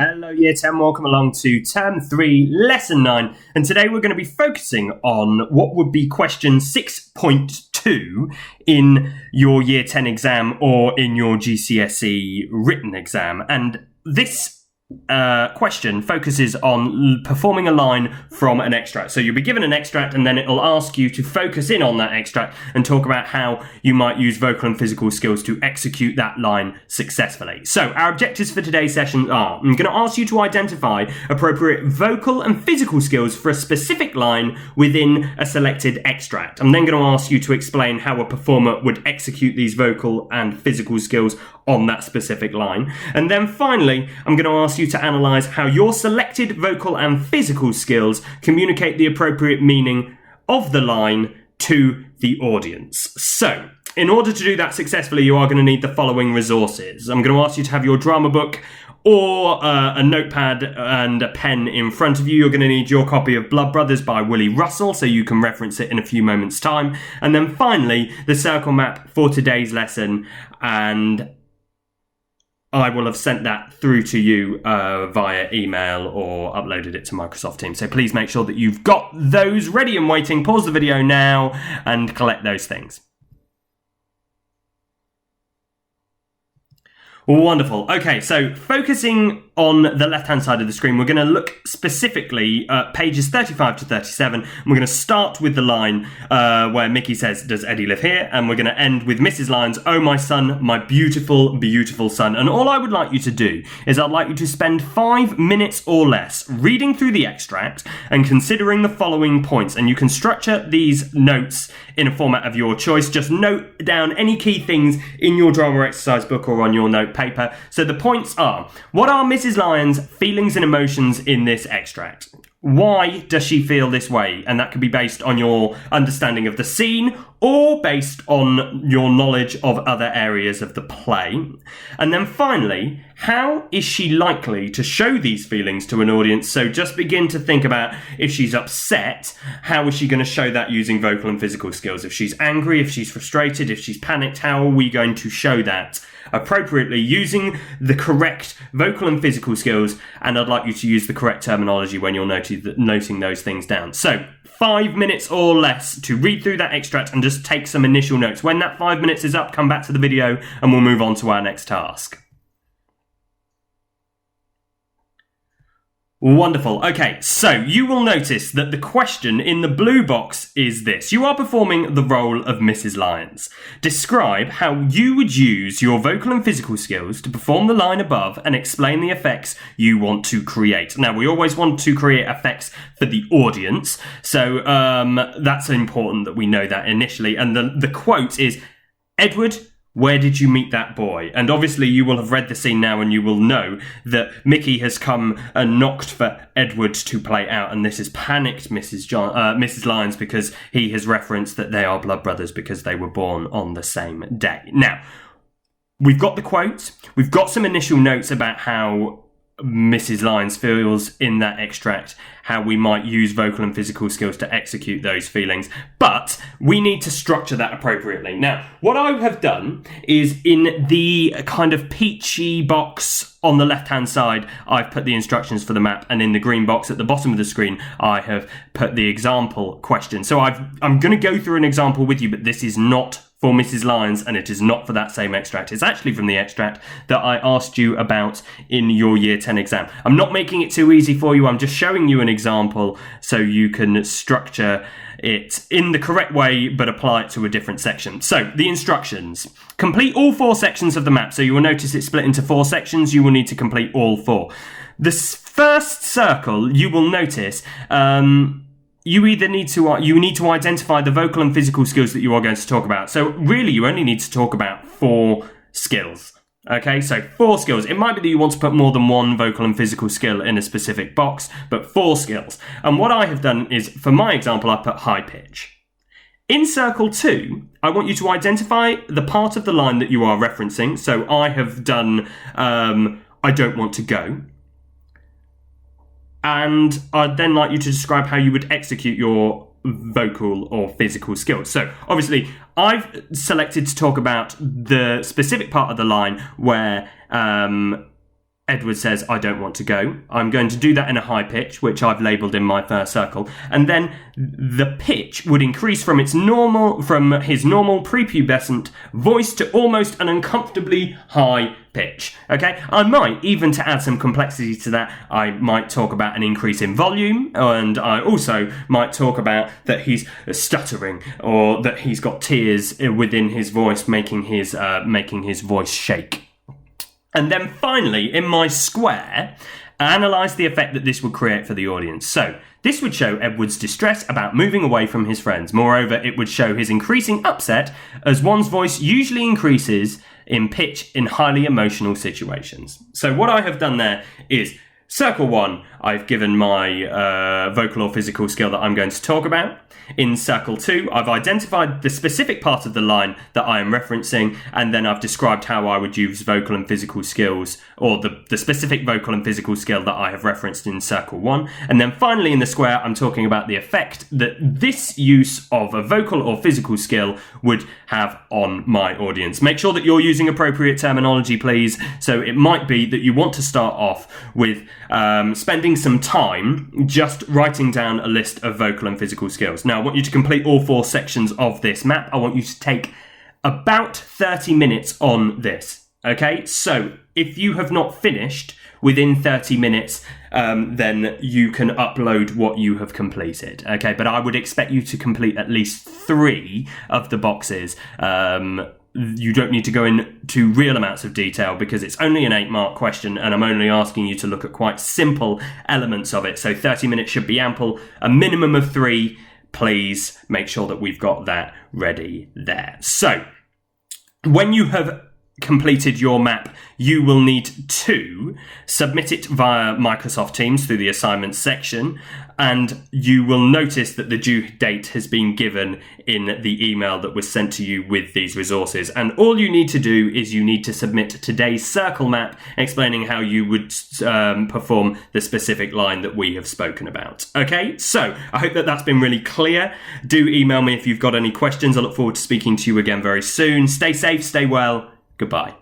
Hello Year 10, welcome along to Term 3, Lesson 9, and today we're going to be focusing on what would be question 6.2 in your Year 10 exam or in your GCSE written exam, and this question focuses on performing a line from an extract. So you'll be given an extract and then it'll ask you to focus in on that extract and talk about how you might use vocal and physical skills to execute that line successfully. So our objectives for today's session are, I'm going to ask you to identify appropriate vocal and physical skills for a specific line within a selected extract. I'm then going to ask you to explain how a performer would execute these vocal and physical skills on that specific line. And then finally, I'm going to ask you to analyse how your selected vocal and physical skills communicate the appropriate meaning of the line to the audience. So, in order to do that successfully, you are going to need the following resources. I'm going to ask you to have your drama book or a notepad and a pen in front of you. You're going to need your copy of Blood Brothers by Willie Russell, so you can reference it in a few moments' time. And then finally, the circle map for today's lesson, and I will have sent that through to you via email or uploaded it to Microsoft Teams. So please make sure that you've got those ready and waiting. Pause the video now and collect those things. Wonderful. Okay, so focusing on the left-hand side of the screen, we're going to look specifically at pages 35 to 37. We're going to start with the line where Mickey says, "Does Eddie live here?" And we're going to end with Mrs. Lyons, "Oh, my son, my beautiful, beautiful son." And all I would like you to do is I'd like you to spend 5 minutes or less reading through the extract and considering the following points. And you can structure these notes in a format of your choice. Just note down any key things in your drama exercise book or on your note paper. So the points are, what are Mrs. Lyons' feelings and emotions in this extract? Why does she feel this way? And that could be based on your understanding of the scene or based on your knowledge of other areas of the play. And then finally, how is she likely to show these feelings to an audience? So just begin to think about, if she's upset, how is she going to show that using vocal and physical skills? If she's angry, if she's frustrated, if she's panicked, how are we going to show that appropriately using the correct vocal and physical skills? And I'd like you to use the correct terminology when you're noting those things down. So 5 minutes or less to read through that extract and just take some initial notes. When that 5 minutes is up, come back to the video and we'll move on to our next task. Wonderful. Okay, so you will notice that the question in the blue box is this. You are performing the role of Mrs. Lyons. Describe how you would use your vocal and physical skills to perform the line above and explain the effects you want to create. Now, we always want to create effects for the audience, so that's important that we know that initially. And the quote is, "Edward, where did you meet that boy?" And obviously you will have read the scene now and you will know that Mickey has come and knocked for Edward to play out, and this has panicked Mrs. Lyons because he has referenced that they are blood brothers because they were born on the same day. Now, we've got the quote, we've got some initial notes about how Mrs. Lyons feels in that extract, how we might use vocal and physical skills to execute those feelings, but we need to structure that appropriately. Now, what I have done is in the kind of peachy box on the left-hand side, I've put the instructions for the map, and in the green box at the bottom of the screen, I have put the example question. So I'm going to go through an example with you, but this is not for Mrs. Lyons, and it is not for that same extract. It's actually from the extract that I asked you about in your Year 10 exam. I'm not making it too easy for you. I'm just showing you an example so you can structure it in the correct way, but apply it to a different section. So, the instructions. Complete all 4 sections of the map. So you will notice it's split into 4 sections. You will need to complete all 4. The first circle, you will notice, you need to identify the vocal and physical skills that you are going to talk about. So really, you only need to talk about 4 skills. Okay, so 4 skills. It might be that you want to put more than one vocal and physical skill in a specific box, but 4 skills. And what I have done is, for my example, I put high pitch. In circle 2, I want you to identify the part of the line that you are referencing. So I have done, I don't want to go. And I'd then like you to describe how you would execute your vocal or physical skills. So obviously I've selected to talk about the specific part of the line where Edward says, I don't want to go. I'm going to do that in a high pitch, which I've labelled in my first circle. And then the pitch would increase from his normal prepubescent voice to almost an uncomfortably high pitch. Okay, I might, even to add some complexity to that, I might talk about an increase in volume, and I also might talk about that he's stuttering or that he's got tears within his voice, making his voice shake. And then finally, in my square, analyse the effect that this would create for the audience. So, this would show Edward's distress about moving away from his friends. Moreover, it would show his increasing upset, as one's voice usually increases in pitch in highly emotional situations. So what I have done there is, circle 1, I've given my vocal or physical skill that I'm going to talk about. In circle 2, I've identified the specific part of the line that I am referencing, and then I've described how I would use vocal and physical skills, or the specific vocal and physical skill that I have referenced in circle 1. And then finally in the square, I'm talking about the effect that this use of a vocal or physical skill would have on my audience. Make sure that you're using appropriate terminology, please. So it might be that you want to start off with spending some time just writing down a list of vocal and physical skills. Now, I want you to complete all 4 sections of this map. I want you to take about 30 minutes on this. Okay, so if you have not finished within 30 minutes, then you can upload what you have completed. Okay, but I would expect you to complete at least 3 of the boxes. You don't need to go into real amounts of detail because it's only an 8-mark question and I'm only asking you to look at quite simple elements of it. So 30 minutes should be ample. A minimum of 3. Please make sure that we've got that ready there. So, when you have completed your map, you will need to submit it via Microsoft Teams through the assignments section, and you will notice that the due date has been given in the email that was sent to you with these resources. And all you need to do is you need to submit today's circle map explaining how you would perform the specific line that we have spoken about. Okay, so I hope that that's been really clear. Do email me if you've got any questions. I look forward to speaking to you again very soon. Stay safe, stay well. Goodbye.